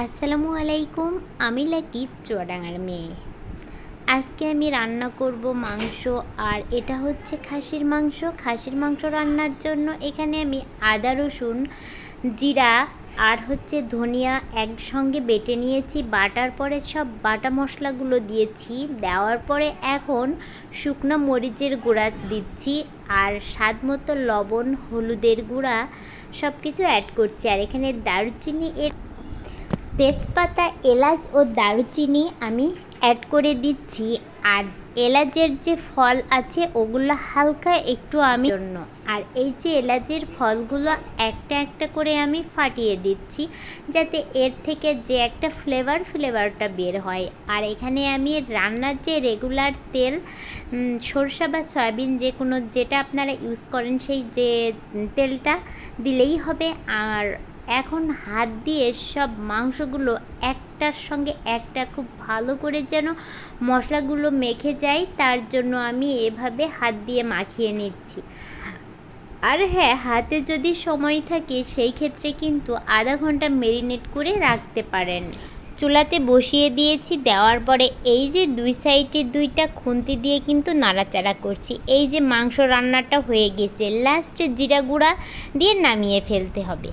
আসসালামু আলাইকুম। আমি লাকি চুয়াডাঙ্গার মেয়ে। আজকে আমি রান্না করব মাংস, আর এটা হচ্ছে খাসির মাংস। খাসির মাংস রান্নার জন্য এখানে আমি আদা, রসুন, জিরা আর ধনিয়া একসঙ্গে বেটে নিয়েছি। বাটার পরে সব বাটা মশলাগুলো দিয়েছি। দেওয়ার পরে এখন শুকনো মরিচের গুঁড়া দিচ্ছি, আর স্বাদ মতো লবণ, হলুদের গুঁড়া সব কিছু অ্যাড করছি। আর এখানে দারুচিনি, তেজপাতা, এলাচ ও দারুচিনি আমি অ্যাড করে দিচ্ছি। আর এলাচের যে ফল আছে ওগুলো হালকা একটু আমি জন্য, আর এই যে এলাচের ফলগুলো একটা একটা করে আমি ফাটিয়ে দিচ্ছি, যাতে এর থেকে যে একটা ফ্লেভারটা বের হয়। আর এখানে আমি রান্নার যে রেগুলার তেল, সরষা বা সয়াবিন, যে কোনো যেটা আপনারা ইউজ করেন সেই যে তেলটা দিলেই হবে। আর এখন হাত দিয়ে সব মাংসগুলো একটার সঙ্গে একটা খুব ভালো করে যেন মশলাগুলো মেখে যায়, তার জন্য আমি এভাবে হাত দিয়ে মাখিয়ে নিচ্ছি। আর হ্যাঁ, হাতে যদি সময় থাকে সেই ক্ষেত্রে কিন্তু আধা ঘন্টা ম্যারিনেট করে রাখতে পারেন। চুলাতে বসিয়ে দিয়েছি। দেওয়ার পরে এই যে দুই সাইডে দুইটা খুন্তি দিয়ে কিন্তু নাড়াচাড়া করছি। এই যে মাংস রান্নাটা হয়ে গেছে, লাস্টে জিরা গুঁড়া দিয়ে নামিয়ে ফেলতে হবে।